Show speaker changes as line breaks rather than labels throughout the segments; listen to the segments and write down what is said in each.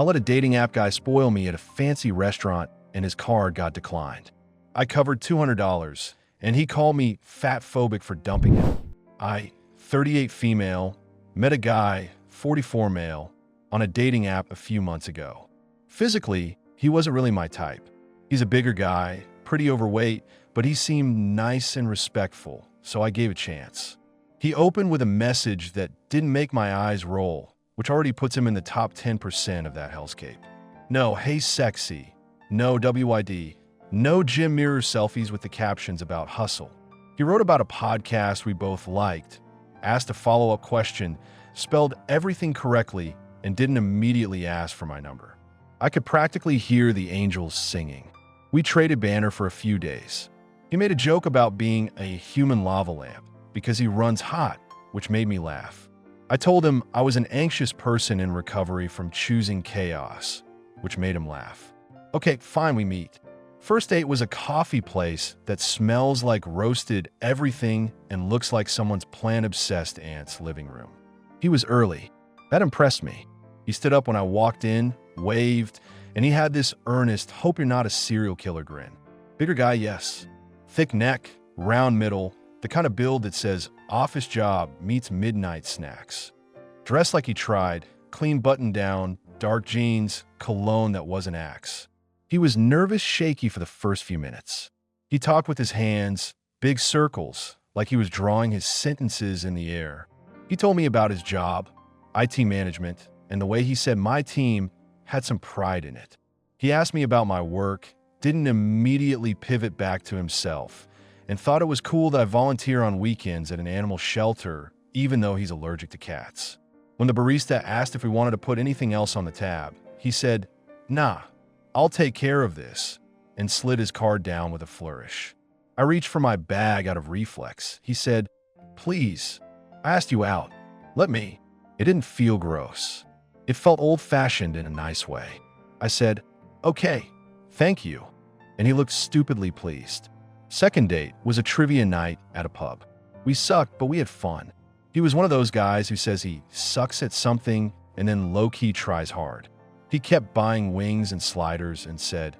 I let a dating app guy spoil me at a fancy restaurant and his card got declined. I covered $200 and he called me fatphobic for dumping it. I, 38 female, met a guy, 44 male, on a dating app a few months ago. Physically, he wasn't really my type. He's a bigger guy, pretty overweight, but he seemed nice and respectful, so I gave a chance. He opened with a message that didn't make my eyes roll, which already puts him in the top 10% of that hellscape. No, hey sexy, no WID, no gym mirror selfies with the captions about hustle. He wrote about a podcast we both liked, asked a follow-up question, spelled everything correctly, and didn't immediately ask for my number. I could practically hear the angels singing. We traded banter for a few days. He made a joke about being a human lava lamp because he runs hot, which made me laugh. I told him I was an anxious person in recovery from choosing chaos, which made him laugh. Okay, fine, we meet. First date was a coffee place that smells like roasted everything and looks like someone's plant-obsessed aunt's living room. He was early. That impressed me. He stood up when I walked in, waved, and he had this earnest, hope you're not a serial killer grin. Bigger guy, yes. Thick neck, round middle, the kind of build that says office job meets midnight snacks. Dressed like he tried, clean button down, dark jeans, cologne that wasn't Axe. He was nervous, shaky for the first few minutes. He talked with his hands, big circles, like he was drawing his sentences in the air. He told me about his job, IT management, and the way he said my team had some pride in it. He asked me about my work, didn't immediately pivot back to himself, and thought it was cool that I volunteer on weekends at an animal shelter, even though he's allergic to cats. When the barista asked if we wanted to put anything else on the tab, he said, "Nah, I'll take care of this," and slid his card down with a flourish. I reached for my bag out of reflex. He said, "Please, I asked you out. Let me." It didn't feel gross. It felt old-fashioned in a nice way. I said, "Okay, thank you," and he looked stupidly pleased. Second date was a trivia night at a pub. We sucked, but we had fun. He was one of those guys who says he sucks at something and then low-key tries hard. He kept buying wings and sliders and said,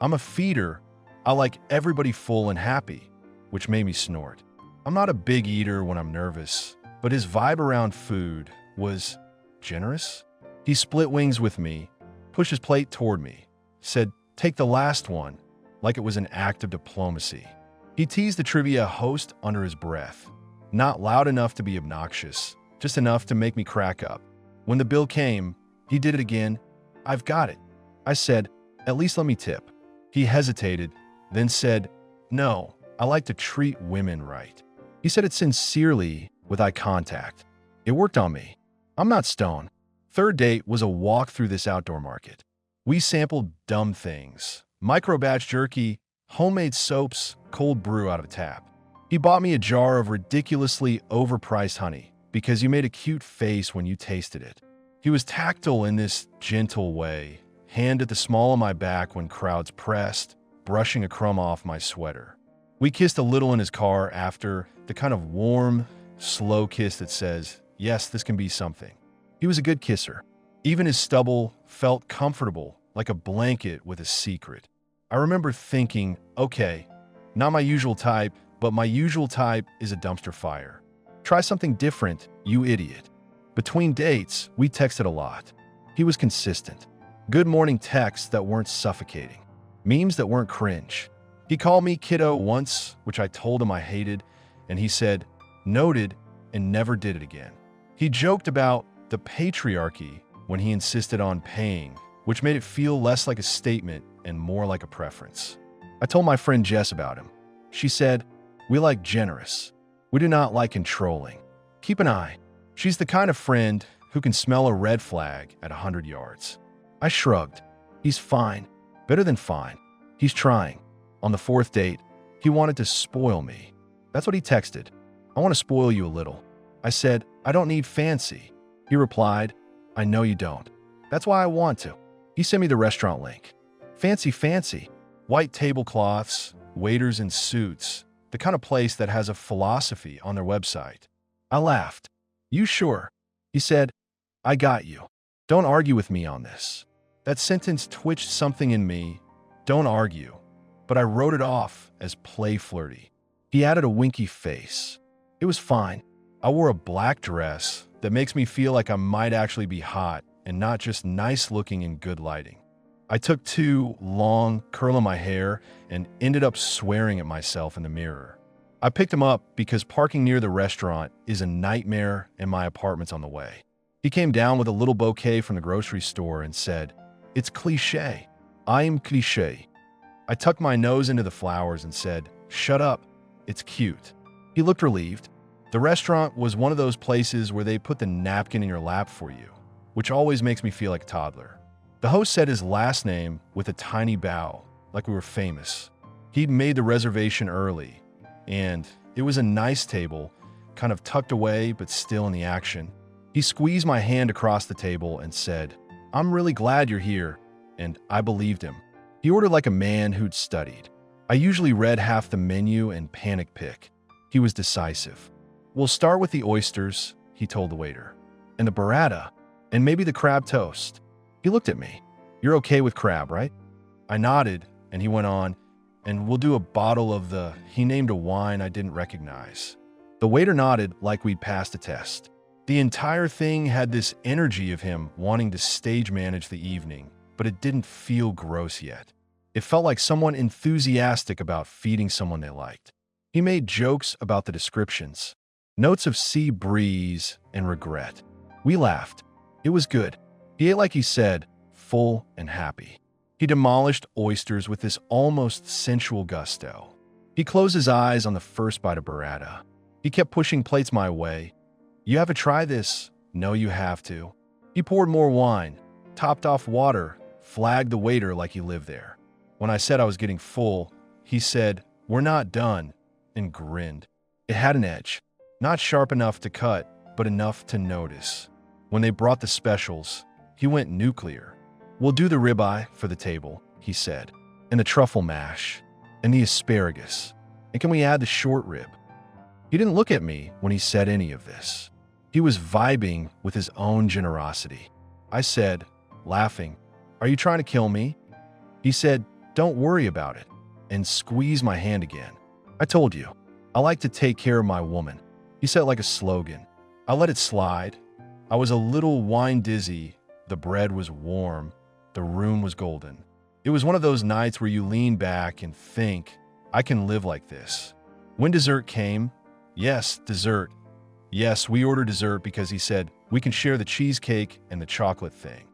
"I'm a feeder. I like everybody full and happy," which made me snort. I'm not a big eater when I'm nervous, but his vibe around food was generous. He split wings with me, pushed his plate toward me, said, "Take the last one," like it was an act of diplomacy. He teased the trivia host under his breath, not loud enough to be obnoxious, just enough to make me crack up. When the bill came, he did it again. "I've got it." I said, "At least let me tip." He hesitated, then said, "No, I like to treat women right." He said it sincerely with eye contact. It worked on me. I'm not stoned. Third date was a walk through this outdoor market. We sampled dumb things. Micro-batch jerky, homemade soaps, cold brew out of a tap. He bought me a jar of ridiculously overpriced honey because you made a cute face when you tasted it. He was tactile in this gentle way, hand at the small of my back when crowds pressed, brushing a crumb off my sweater. We kissed a little in his car after, the kind of warm, slow kiss that says, yes, this can be something. He was a good kisser. Even his stubble felt comfortable, like a blanket with a secret. I remember thinking, okay, not my usual type, but my usual type is a dumpster fire. Try something different, you idiot. Between dates, we texted a lot. He was consistent. Good morning texts that weren't suffocating. Memes that weren't cringe. He called me kiddo once, which I told him I hated, and he said, "Noted," and never did it again. He joked about the patriarchy when he insisted on paying, which made it feel less like a statement and more like a preference. I told my friend Jess about him. She said, "We like generous. We do not like controlling. Keep an eye." She's the kind of friend who can smell a red flag at 100 yards. I shrugged. He's fine. Better than fine. He's trying. On the fourth date, he wanted to spoil me. That's what he texted. "I want to spoil you a little." I said, "I don't need fancy." He replied, "I know you don't. That's why I want to." He sent me the restaurant link. Fancy, fancy. White tablecloths, waiters in suits, the kind of place that has a philosophy on their website. I laughed. "You sure?" He said, "I got you. Don't argue with me on this." That sentence twitched something in me. Don't argue. But I wrote it off as play flirty. He added a winky face. It was fine. I wore a black dress that makes me feel like I might actually be hot and not just nice looking in good lighting. I took 2 long curl in my hair and ended up swearing at myself in the mirror. I picked him up because parking near the restaurant is a nightmare and my apartment's on the way. He came down with a little bouquet from the grocery store and said, "It's cliché. I'm cliché." I tucked my nose into the flowers and said, "Shut up. It's cute." He looked relieved. The restaurant was one of those places where they put the napkin in your lap for you, which always makes me feel like a toddler. The host said his last name with a tiny bow, like we were famous. He'd made the reservation early, and it was a nice table, kind of tucked away but still in the action. He squeezed my hand across the table and said, "I'm really glad you're here," and I believed him. He ordered like a man who'd studied. I usually read half the menu and panic pick. He was decisive. "We'll start with the oysters," he told the waiter, "and the burrata, and maybe the crab toast." He looked at me. "You're okay with crab, right?" I nodded, and he went on, "And we'll do a bottle of the—" He named a wine I didn't recognize. The waiter nodded like we'd passed a test. The entire thing had this energy of him wanting to stage manage the evening, but it didn't feel gross yet. It felt like someone enthusiastic about feeding someone they liked. He made jokes about the descriptions, notes of sea breeze and regret. We laughed. It was good. He ate like he said, full and happy. He demolished oysters with this almost sensual gusto. He closed his eyes on the first bite of burrata. He kept pushing plates my way. "You have to try this." "No, you have to." He poured more wine, topped off water, flagged the waiter like he lived there. When I said I was getting full, he said, "We're not done," and grinned. It had an edge, not sharp enough to cut, but enough to notice. When they brought the specials, he went nuclear. "We'll do the ribeye for the table," he said, "and the truffle mash, and the asparagus, and can we add the short rib?" He didn't look at me when he said any of this. He was vibing with his own generosity. I said, laughing, "Are you trying to kill me?" He said, "Don't worry about it," and squeezed my hand again. "I told you, I like to take care of my woman." He said it like a slogan. I let it slide. I was a little wine dizzy. The bread was warm. The room was golden. It was one of those nights where you lean back and think, I can live like this. When dessert came, yes, dessert. Yes, we ordered dessert because he said, we can share the cheesecake and the chocolate thing.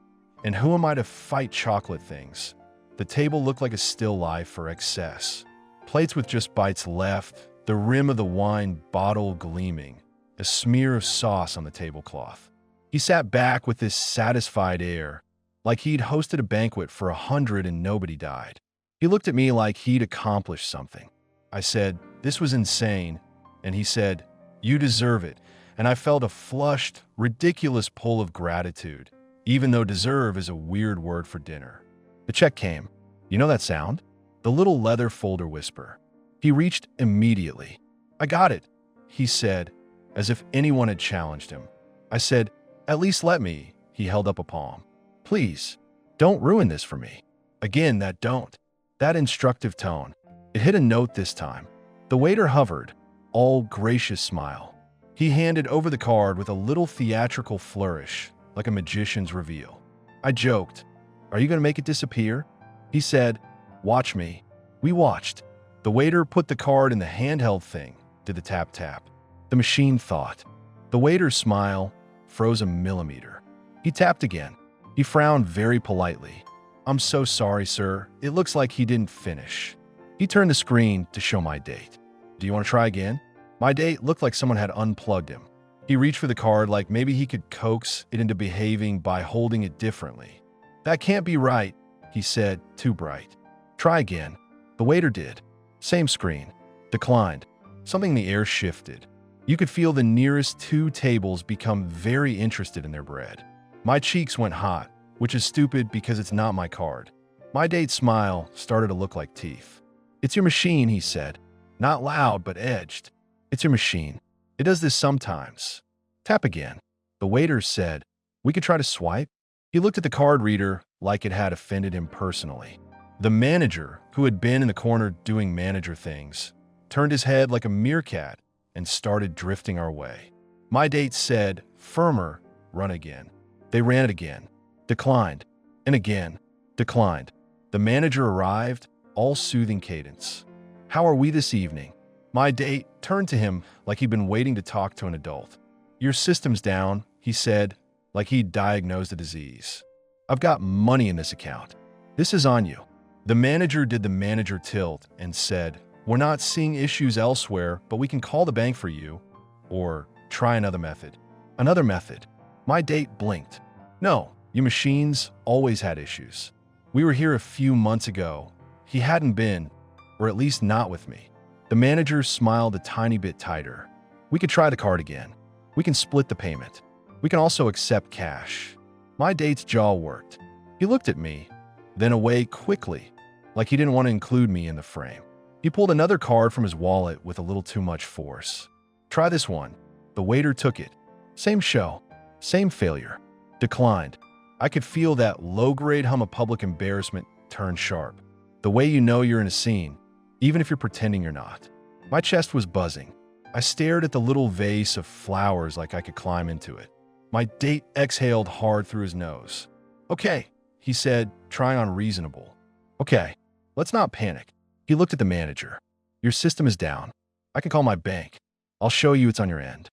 And who am I to fight chocolate things? The table looked like a still life for excess. Plates with just bites left, the rim of the wine bottle gleaming, a smear of sauce on the tablecloth. He sat back with this satisfied air, like he'd hosted a banquet for 100 and nobody died. He looked at me like he'd accomplished something. I said, this was insane, and he said, you deserve it, and I felt a flushed, ridiculous pull of gratitude, even though deserve is a weird word for dinner. The check came. You know that sound? The little leather folder whisper. He reached immediately. I got it, he said, as if anyone had challenged him. I said, at least let me. He held up a palm. Please, don't ruin this for me. Again, that don't. That instructive tone. It hit a note this time. The waiter hovered, all gracious smile. He handed over the card with a little theatrical flourish, like a magician's reveal. I joked, are you going to make it disappear? He said, watch me. We watched. The waiter put the card in the handheld thing, did the tap-tap. The machine thought. The waiter's smile froze a millimeter. He tapped again. He frowned very politely. I'm so sorry, sir. It looks like he didn't finish. He turned the screen to show my date. Do you want to try again? My date looked like someone had unplugged him. He reached for the card like maybe he could coax it into behaving by holding it differently. That can't be right, he said, too bright. Try again. The waiter did. Same screen. Declined. Something in the air shifted. You could feel the nearest two tables become very interested in their bread. My cheeks went hot, which is stupid because it's not my card. My date's smile started to look like teeth. It's your machine, he said. Not loud, but edged. It's your machine. It does this sometimes. Tap again. The waiter said, we could try to swipe. He looked at the card reader like it had offended him personally. The manager, who had been in the corner doing manager things, turned his head like a meerkat and started drifting our way. My date said, "Firmer, run again." They ran it again, declined, and again, declined. The manager arrived, all soothing cadence. "How are we this evening?" My date turned to him like he'd been waiting to talk to an adult. "Your system's down," he said, like he'd diagnosed a disease. "I've got money in this account. This is on you." The manager did the manager tilt and said, "We're not seeing issues elsewhere, but we can call the bank for you, or try another method." Another method. My date blinked. "No, you machines always had issues. We were here a few months ago. He hadn't been, or at least not with me." The manager smiled a tiny bit tighter. "We could try the card again. We can split the payment. We can also accept cash." My date's jaw worked. He looked at me, then away quickly, like he didn't want to include me in the frame. He pulled another card from his wallet with a little too much force. "Try this one." The waiter took it. Same show, same failure. Declined. I could feel that low-grade hum of public embarrassment turn sharp. The way you know you're in a scene, even if you're pretending you're not. My chest was buzzing. I stared at the little vase of flowers like I could climb into it. My date exhaled hard through his nose. "Okay," he said, trying on reasonable. "Okay, let's not panic." He looked at the manager. "Your system is down. I can call my bank. I'll show you it's on your end."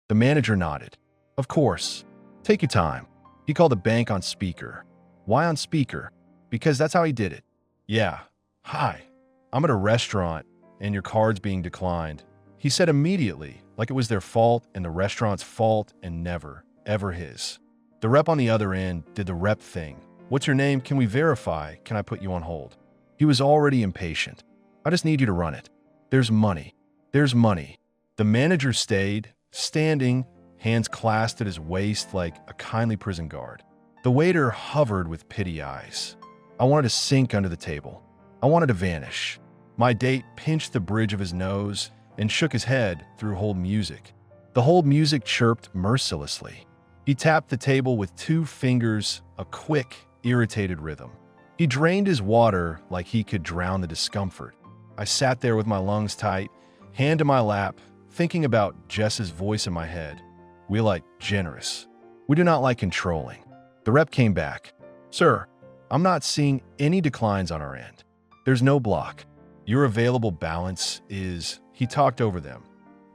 The manager nodded. "Of course. Take your time." He called the bank on speaker. Why on speaker? Because that's how he did it. "Yeah. Hi. I'm at a restaurant, and your card's being declined," he said immediately, like it was their fault and the restaurant's fault and never, ever his. The rep on the other end did the rep thing. "What's your name? Can we verify? Can I put you on hold?" He was already impatient. "I just need you to run it. There's money. There's money." The manager stayed, standing, hands clasped at his waist like a kindly prison guard. The waiter hovered with pity eyes. I wanted to sink under the table. I wanted to vanish. My date pinched the bridge of his nose and shook his head through hold music. The hold music chirped mercilessly. He tapped the table with 2 fingers, a quick, irritated rhythm. He drained his water like he could drown the discomfort. I sat there with my lungs tight, hand to my lap, thinking about Jess's voice in my head. "We like generous. We do not like controlling." The rep came back. "Sir, I'm not seeing any declines on our end. There's no block. Your available balance is..." He talked over them,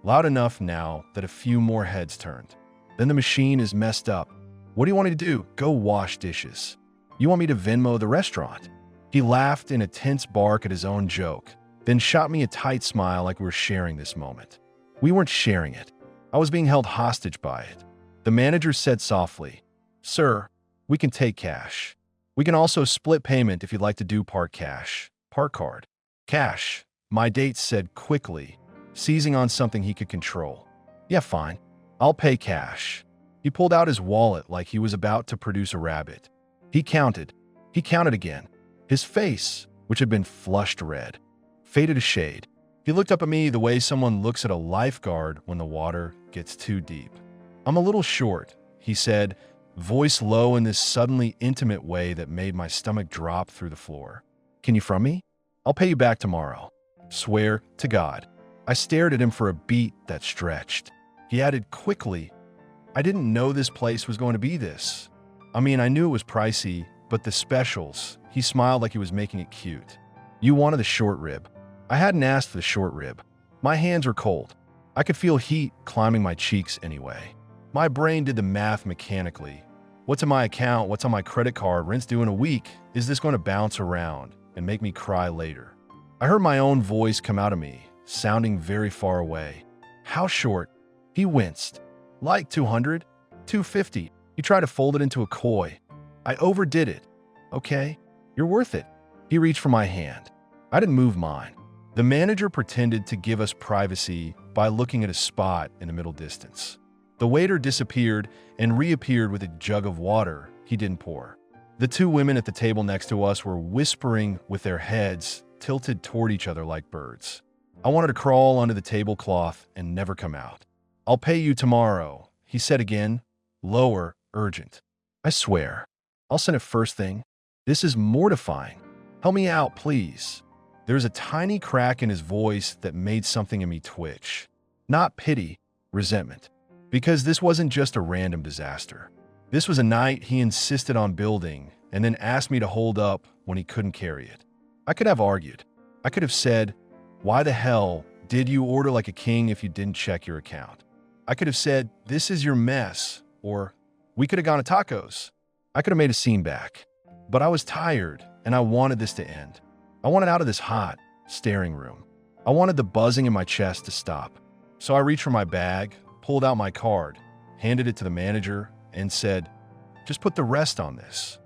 loud enough now that a few more heads turned. "Then the machine is messed up. What do you want me to do? Go wash dishes? You want me to Venmo the restaurant?" He laughed in a tense bark at his own joke, then shot me a tight smile like we were sharing this moment. We weren't sharing it. I was being held hostage by it. The manager said softly, "Sir, we can take cash. We can also split payment if you'd like to do part cash, part card." "Cash," my date said quickly, seizing on something he could control. "Yeah, fine. I'll pay cash." He pulled out his wallet like he was about to produce a rabbit. He counted. He counted again. His face, which had been flushed red, faded a shade. He looked up at me the way someone looks at a lifeguard when the water gets too deep. "I'm a little short," he said, voice low in this suddenly intimate way that made my stomach drop through the floor. "Can you from me? I'll pay you back tomorrow. Swear to God." I stared at him for a beat that stretched. He added quickly, "I didn't know this place was going to be this. I mean, I knew it was pricey, but the specials." He smiled like he was making it cute. "You wanted the short rib." I hadn't asked for the short rib. My hands were cold. I could feel heat climbing my cheeks anyway. My brain did the math mechanically. What's in my account? What's on my credit card? Rent's due in a week. Is this going to bounce around and make me cry later? I heard my own voice come out of me, sounding very far away. "How short?" He winced. "Like 200, 250. He tried to fold it into a koi. I overdid it. "Okay, you're worth it." He reached for my hand. I didn't move mine. The manager pretended to give us privacy by looking at a spot in the middle distance. The waiter disappeared and reappeared with a jug of water he didn't pour. The 2 women at the table next to us were whispering with their heads tilted toward each other like birds. I wanted to crawl under the tablecloth and never come out. "I'll pay you tomorrow," he said again, lower, urgent. "I swear." I'll send it first thing. This is mortifying. Help me out, please. There was a tiny crack in his voice that made something in me twitch. Not pity, resentment. Because this wasn't just a random disaster. This was a night he insisted on building and then asked me to hold up when he couldn't carry it. I could have argued. I could have said, "Why the hell did you order like a king if you didn't check your account?" I could have said, "This is your mess," or "We could have gone to tacos." I could have made a scene back. But I was tired, and I wanted this to end. I wanted out of this hot, staring room. I wanted the buzzing in my chest to stop. So I reached for my bag, pulled out my card, handed it to the manager, and said, "Just put the rest on this."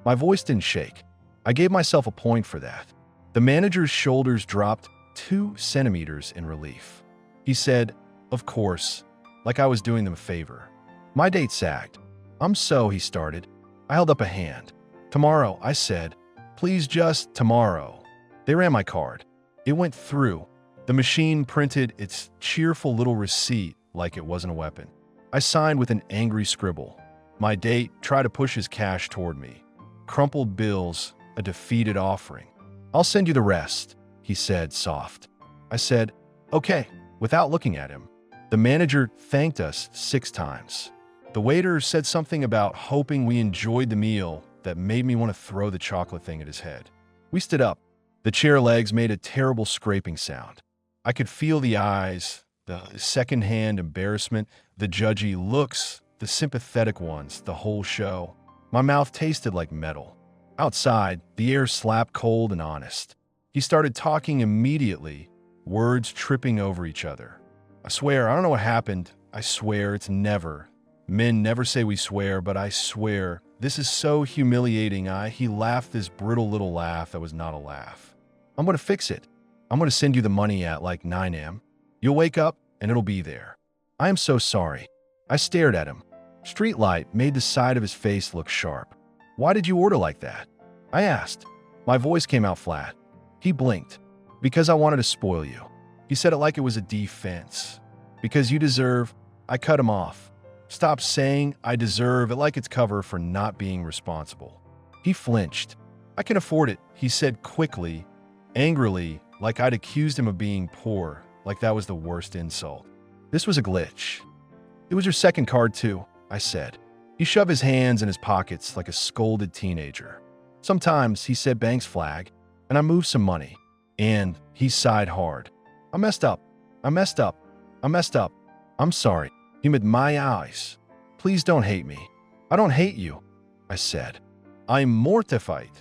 My voice didn't shake. I gave myself a point for that. The manager's shoulders dropped 2 centimeters in relief. He said, "Of course," like I was doing them a favor. My date sagged. He started. I held up a hand. "Tomorrow," I said. "Please just tomorrow." They ran my card. It went through. The machine printed its cheerful little receipt like it wasn't a weapon. I signed with an angry scribble. My date tried to push his cash toward me. Crumpled bills, a defeated offering. "I'll send you the rest," he said, soft. I said, "Okay," without looking at him. The manager thanked us 6 times. The waiter said something about hoping we enjoyed the meal that made me want to throw the chocolate thing at his head. We stood up. The chair legs made a terrible scraping sound. I could feel the eyes, the secondhand embarrassment, the judgy looks, the sympathetic ones, the whole show. My mouth tasted like metal. Outside, the air slapped cold and honest. He started talking immediately, words tripping over each other. I swear, I don't know what happened. I swear it's never. Men never say we swear, but I swear, this is so humiliating. He laughed this brittle little laugh that was not a laugh. "I'm going to fix it. I'm going to send you the money at like 9 a.m. You'll wake up and it'll be there." "I am so sorry." I stared at him. Streetlight made the side of his face look sharp. "Why did you order like that?" I asked. My voice came out flat. He blinked. "Because I wanted to spoil you." He said it like it was a defense. "Because you deserve." I cut him off. "Stop saying I deserve it like it's cover for not being responsible." He flinched. "I can afford it," he said quickly, angrily, like I'd accused him of being poor, like that was the worst insult. This was a glitch. "It was your second card too," I said. He shoved his hands in his pockets like a scolded teenager. "Sometimes," he said, "banks flag, and I moved some money." And he sighed hard. "I messed up. I messed up. I messed up. I'm sorry." He met my eyes. "Please don't hate me." "I don't hate you," I said. "I'm mortified."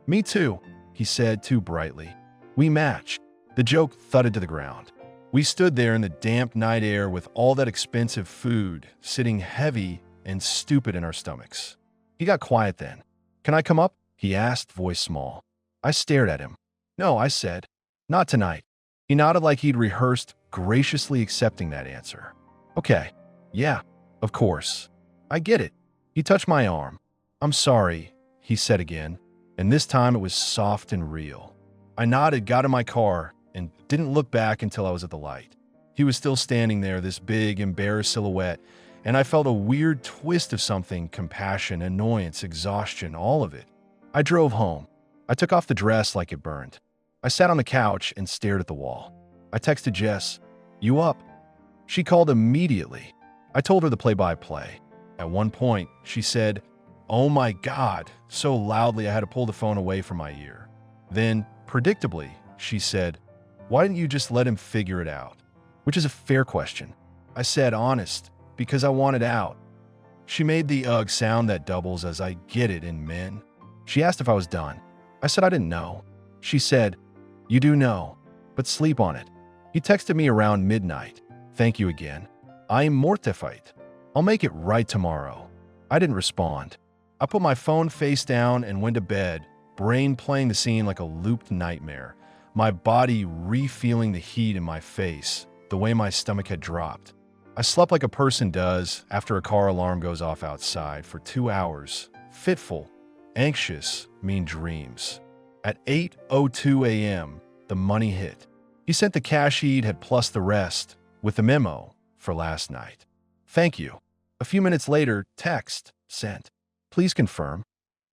"Me too," he said too brightly. We matched. The joke thudded to the ground. We stood there in the damp night air with all that expensive food sitting heavy and stupid in our stomachs. He got quiet then. "Can I come up?" he asked, voice small. I stared at him. "No," I said. "Not tonight." He nodded like he'd rehearsed, graciously accepting that answer. "Okay. Yeah, of course. I get it." He touched my arm. "I'm sorry," he said again, and this time it was soft and real. I nodded, got in my car, and didn't look back until I was at the light. He was still standing there, this big, embarrassed silhouette, and I felt a weird twist of something, compassion, annoyance, exhaustion, all of it. I drove home. I took off the dress like it burned. I sat on the couch and stared at the wall. I texted Jess, "You up?" She called immediately. I told her the play-by-play. At one point, she said, "Oh my God," so loudly I had to pull the phone away from my ear. Then, predictably, she said, "Why didn't you just let him figure it out?" Which is a fair question. I said, "Honest, because I wanted out." She made the ugh sound that doubles as I get it in men. She asked if I was done. I said I didn't know. She said, "You do know, but sleep on it." He texted me around midnight. "Thank you again. I am mortified. I'll make it right tomorrow." I didn't respond. I put my phone face down and went to bed, brain playing the scene like a looped nightmare, my body re-feeling the heat in my face, the way my stomach had dropped. I slept like a person does after a car alarm goes off outside for 2 hours, fitful, anxious, mean dreams. At 8:02 a.m., the money hit. He sent the cash he'd had plus the rest, with the memo for last night. "Thank you." A few minutes later, text, sent. "Please confirm."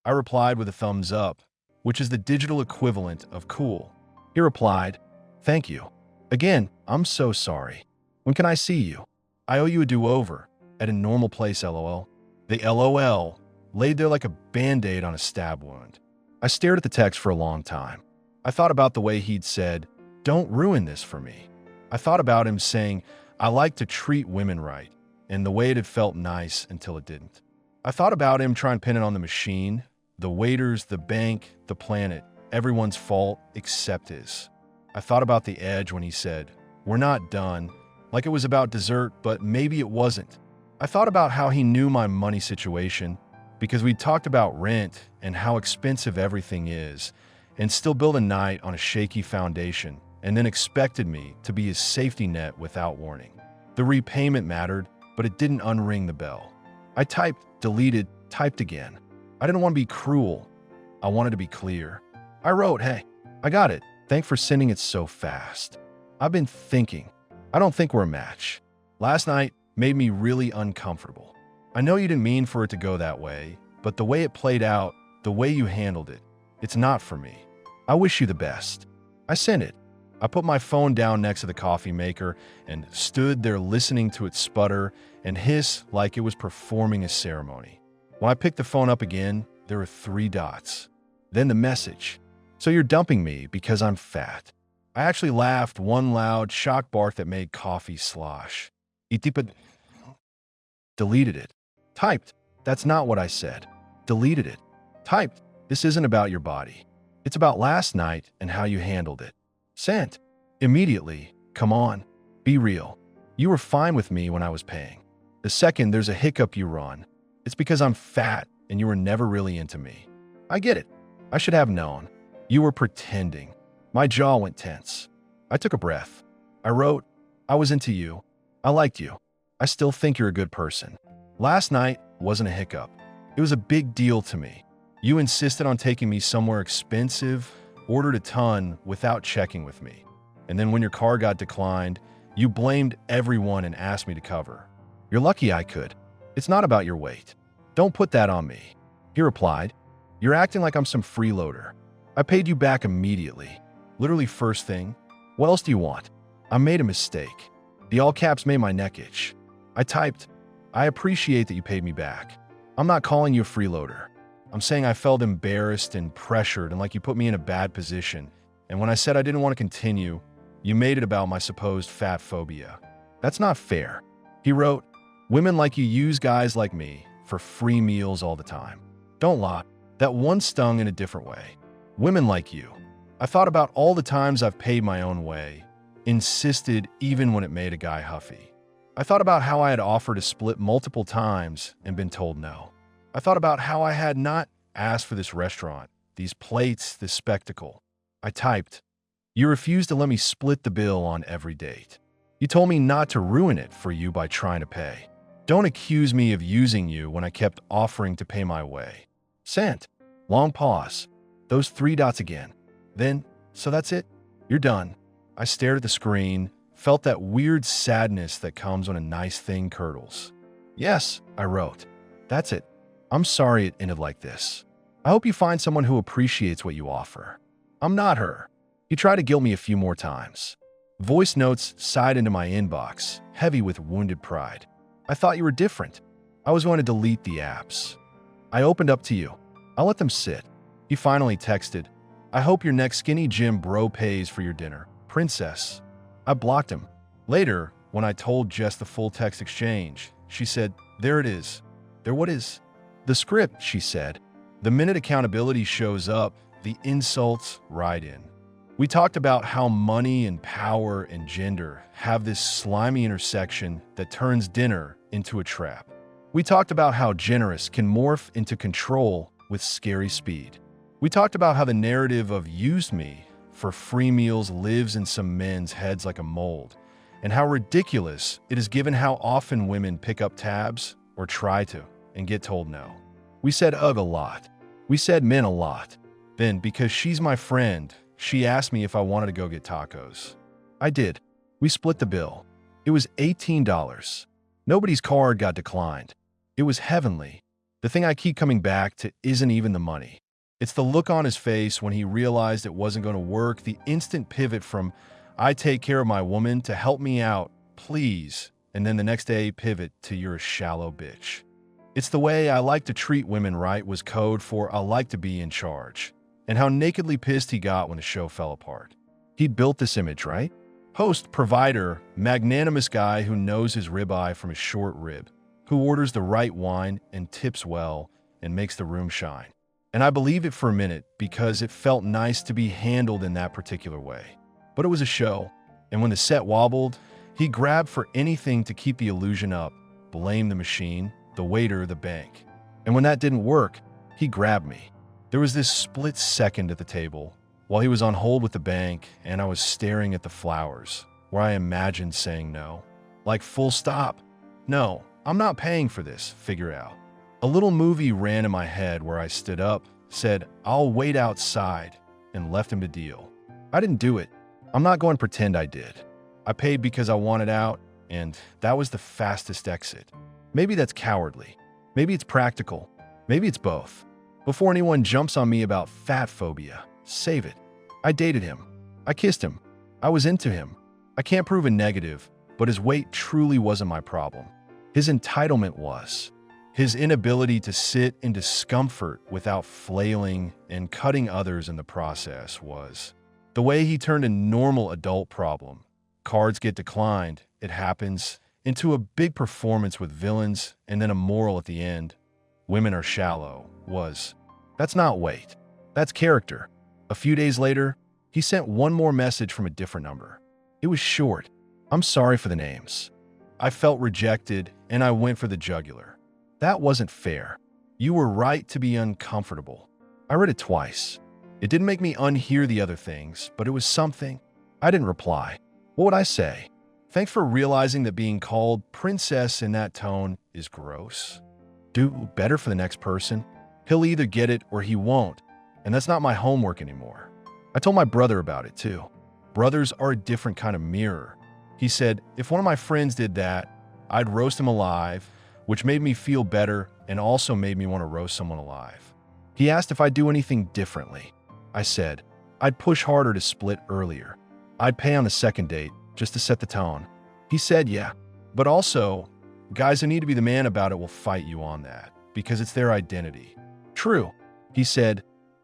I replied with a thumbs up, which is the digital equivalent of cool. He replied, "Thank you. Again, I'm so sorry. When can I see you? I owe you a do-over. At a normal place, lol." The LOL laid there like a band-aid on a stab wound. I stared at the text for a long time. I thought about the way he'd said, "Don't ruin this for me." I thought about him saying, "I like to treat women right," and the way it had felt nice until it didn't. I thought about him trying to pin it on the machine, the waiters, the bank, the planet, everyone's fault except his. I thought about the edge when he said, "We're not done," like it was about dessert, but maybe it wasn't. I thought about how he knew my money situation because we talked about rent and how expensive everything is, and still built a night on a shaky foundation, and then expected me to be his safety net without warning. The repayment mattered, but it didn't unring the bell. I typed, deleted, typed again. I didn't want to be cruel. I wanted to be clear. I wrote, "Hey, I got it. Thanks for sending it so fast. I've been thinking. I don't think we're a match. Last night made me really uncomfortable. I know you didn't mean for it to go that way, but the way it played out, the way you handled it, it's not for me. I wish you the best." I sent it. I put my phone down next to the coffee maker and stood there listening to it sputter and hiss like it was performing a ceremony. When I picked the phone up again, there were 3 dots. Then the message. "So you're dumping me because I'm fat." I actually laughed one loud shock bark that made coffee slosh. Deleted it. Typed, "That's not what I said." Deleted it. Typed, "This isn't about your body. It's about last night and how you handled it." Sent. Immediately, "Come on, be real. You were fine with me when I was paying. The second there's a hiccup you run, it's because I'm fat and you were never really into me. I get it. I should have known. You were pretending." My jaw went tense. I took a breath. I wrote, "I was into you. I liked you. I still think you're a good person. Last night wasn't a hiccup. It was a big deal to me. You insisted on taking me somewhere expensive, ordered a ton without checking with me. And then when your car got declined, you blamed everyone and asked me to cover. You're lucky I could. It's not about your weight. Don't put that on me." He replied, "You're acting like I'm some freeloader. I paid you back immediately. Literally first thing. What else do you want? I made a mistake." The all caps made my neck itch. I typed, "I appreciate that you paid me back. I'm not calling you a freeloader. I'm saying I felt embarrassed and pressured and like you put me in a bad position. And when I said I didn't want to continue, you made it about my supposed fat phobia. That's not fair." He wrote, "Women like you use guys like me for free meals all the time. Don't lie. That one stung in a different way. Women like you." I thought about all the times I've paid my own way, insisted even when it made a guy huffy. I thought about how I had offered to split multiple times and been told no. I thought about how I had not asked for this restaurant, these plates, this spectacle. I typed, "You refused to let me split the bill on every date. You told me not to ruin it for you by trying to pay. Don't accuse me of using you when I kept offering to pay my way." Sent. Long pause. Those 3 dots again. Then, "So that's it? You're done." I stared at the screen, felt that weird sadness that comes when a nice thing curdles. "Yes," I wrote. "That's it. I'm sorry it ended like this. I hope you find someone who appreciates what you offer. I'm not her." He tried to guilt me a few more times. Voice notes sighed into my inbox, heavy with wounded pride. "I thought you were different. I was going to delete the apps. I opened up to you. I'll let them sit." He finally texted, "I hope your next skinny gym bro pays for your dinner. Princess." I blocked him. Later, when I told Jess the full text exchange, she said, "There it is." "There what is?" "The script," she said. "The minute accountability shows up, the insults ride in." We talked about how money and power and gender have this slimy intersection that turns dinner into a trap. We talked about how generous can morph into control with scary speed. We talked about how the narrative of "use me" for free meals lives in some men's heads like a mold, and how ridiculous it is given how often women pick up tabs, or try to, and get told no. We said ugh a lot. We said men a lot. Then, because she's my friend, she asked me if I wanted to go get tacos. I did. We split the bill. It was $18. Nobody's card got declined. It was heavenly. The thing I keep coming back to isn't even the money. It's the look on his face when he realized it wasn't going to work, the instant pivot from, I take care of my woman, to help me out, please, and then the next day pivot to you're a shallow bitch. It's the way I like to treat women right was code for I like to be in charge. And how nakedly pissed he got when the show fell apart. He'd built this image, right? Host, provider, magnanimous guy who knows his ribeye from his short rib, who orders the right wine and tips well and makes the room shine. And I believe it for a minute because it felt nice to be handled in that particular way. But it was a show, and when the set wobbled, he grabbed for anything to keep the illusion up, blamed the machine, the waiter, the bank. And when that didn't work, he grabbed me. There was this split second at the table, while he was on hold with the bank, and I was staring at the flowers, where I imagined saying no. Like full stop. No, I'm not paying for this, figure out. A little movie ran in my head where I stood up, said, I'll wait outside, and left him to deal. I didn't do it. I'm not going to pretend I did. I paid because I wanted out, and that was the fastest exit. Maybe that's cowardly. Maybe it's practical. Maybe it's both. Before anyone jumps on me about fat phobia, save it. I dated him. I kissed him. I was into him. I can't prove a negative, but his weight truly wasn't my problem. His entitlement was. His inability to sit in discomfort without flailing and cutting others in the process was. The way he turned a normal adult problem, cards get declined, it happens, into a big performance with villains and then a moral at the end, women are shallow, was. That's not weight. That's character. A few days later, he sent one more message from a different number. It was short. I'm sorry for the names. I felt rejected and I went for the jugular. That wasn't fair. You were right to be uncomfortable. I read it twice. It didn't make me unhear the other things, but it was something. I didn't reply. What would I say? Thanks for realizing that being called princess in that tone is gross. Do better for the next person. He'll either get it or he won't, and that's not my homework anymore. I told my brother about it too. Brothers are a different kind of mirror. He said, if one of my friends did that, I'd roast him alive, which made me feel better and also made me want to roast someone alive. He asked if I'd do anything differently. I said, I'd push harder to split earlier. I'd pay on the second date, just to set the tone. He said, yeah, but also, guys who need to be the man about it will fight you on that, because it's their identity. True, he said,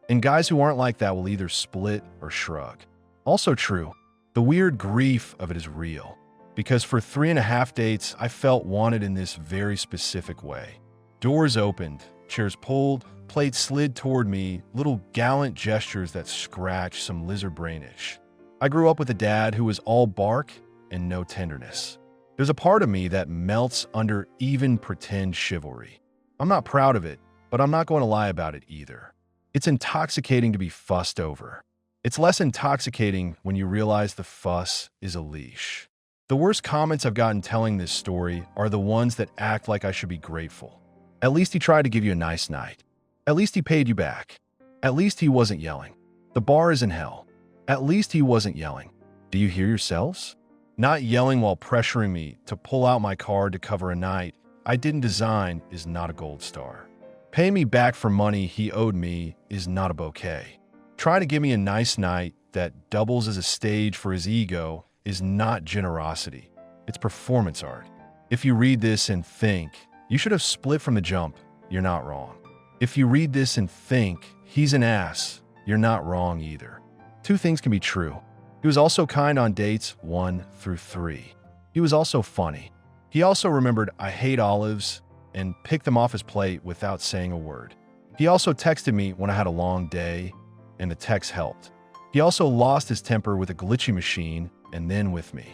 and guys who aren't like that will either split or shrug. Also true, the weird grief of it is real. Because for 3.5 dates, I felt wanted in this very specific way. Doors opened, chairs pulled, plates slid toward me, little gallant gestures that scratched some lizard brainish. I grew up with a dad who was all bark and no tenderness. There's a part of me that melts under even pretend chivalry. I'm not proud of it, but I'm not going to lie about it either. It's intoxicating to be fussed over. It's less intoxicating when you realize the fuss is a leash. The worst comments I've gotten telling this story are the ones that act like I should be grateful. At least he tried to give you a nice night. At least he paid you back. At least he wasn't yelling. The bar is in hell. At least he wasn't yelling. Do you hear yourselves? Not yelling while pressuring me to pull out my card to cover a night I didn't design is not a gold star. Pay me back for money he owed me is not a bouquet. Try to give me a nice night that doubles as a stage for his ego is not generosity. It's performance art. If you read this and think, you should have split from the jump, you're not wrong. If you read this and think, he's an ass, you're not wrong either. Two things can be true. He was also kind on dates 1 through 3. He was also funny. He also remembered I hate olives and picked them off his plate without saying a word. He also texted me when I had a long day, and the text helped. He also lost his temper with a glitchy machine and then with me.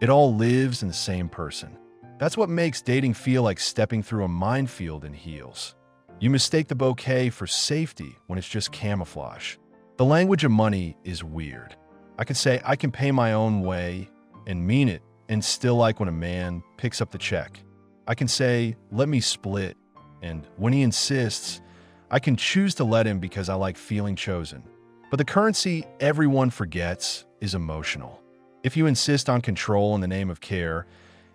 It all lives in the same person. That's what makes dating feel like stepping through a minefield in heels. You mistake the bouquet for safety when it's just camouflage. The language of money is weird. I can say I can pay my own way and mean it and still like when a man picks up the check. I can say, let me split, and when he insists, I can choose to let him because I like feeling chosen. But the currency everyone forgets is emotional. If you insist on control in the name of care,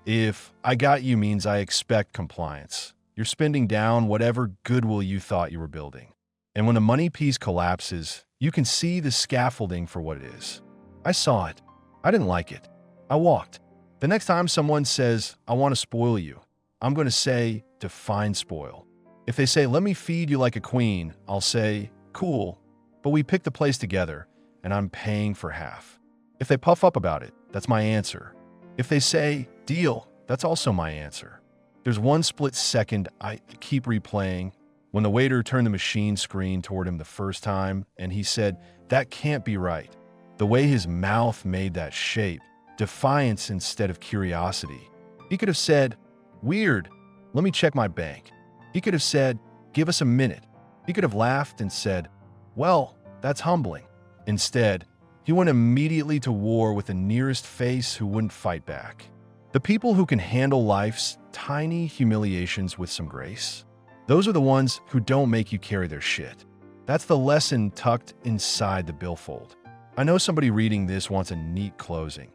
if I got you means I expect compliance, You're spending down whatever goodwill you thought you were building. And when the money piece collapses, you can see the scaffolding for what it is. I saw it. I didn't like it. I walked. The next time someone says, I want to spoil you, I'm going to say, define spoil. If they say, let me feed you like a queen, I'll say, cool, but we picked the place together, and I'm paying for half. If they puff up about it, that's my answer. If they say, deal, that's also my answer. There's one split second I keep replaying when the waiter turned the machine screen toward him the first time, and he said, that can't be right. The way his mouth made that shape, defiance instead of curiosity. He could have said, weird, let me check my bank. He could have said, give us a minute. He could have laughed and said, well, that's humbling. Instead, he went immediately to war with the nearest face who wouldn't fight back. The people who can handle life's tiny humiliations with some grace, those are the ones who don't make you carry their shit. That's the lesson tucked inside the billfold. I know somebody reading this wants a neat closing.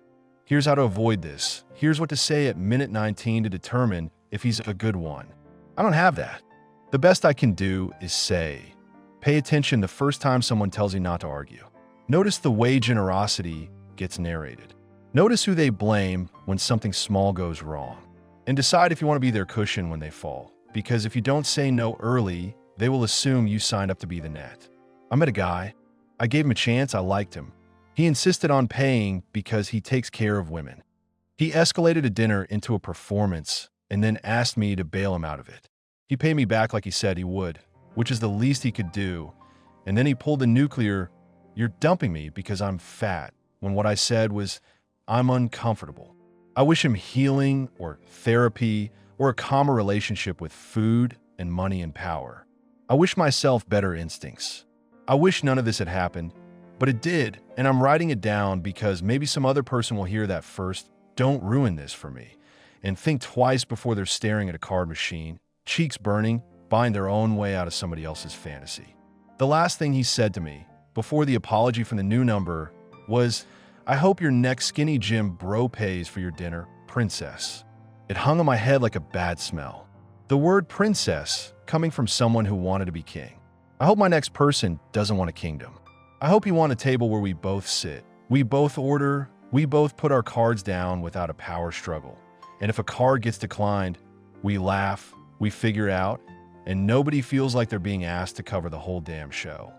Here's how to avoid this. Here's what to say at minute 19 to determine if he's a good one. I don't have that. The best I can do is say, pay attention the first time someone tells you not to argue. Notice the way generosity gets narrated. Notice who they blame when something small goes wrong. And decide if you want to be their cushion when they fall. Because if you don't say no early, they will assume you signed up to be the net. I met a guy. I gave him a chance. I liked him. He insisted on paying because he takes care of women. He escalated a dinner into a performance and then asked me to bail him out of it. He paid me back like he said he would, which is the least he could do. And then he pulled the nuclear, you're dumping me because I'm fat, when what I said was, I'm uncomfortable. I wish him healing or therapy or a calmer relationship with food and money and power. I wish myself better instincts. I wish none of this had happened, but it did, and I'm writing it down because maybe some other person will hear that first. Don't ruin this for me. And think twice before they're staring at a card machine, cheeks burning, buying their own way out of somebody else's fantasy. The last thing he said to me, before the apology from the new number, was, I hope your next skinny gym bro pays for your dinner, princess. It hung on my head like a bad smell. The word princess coming from someone who wanted to be king. I hope my next person doesn't want a kingdom. I hope you want a table where we both sit, we both order, we both put our cards down without a power struggle. And if a card gets declined, we laugh, we figure out, and nobody feels like they're being asked to cover the whole damn show.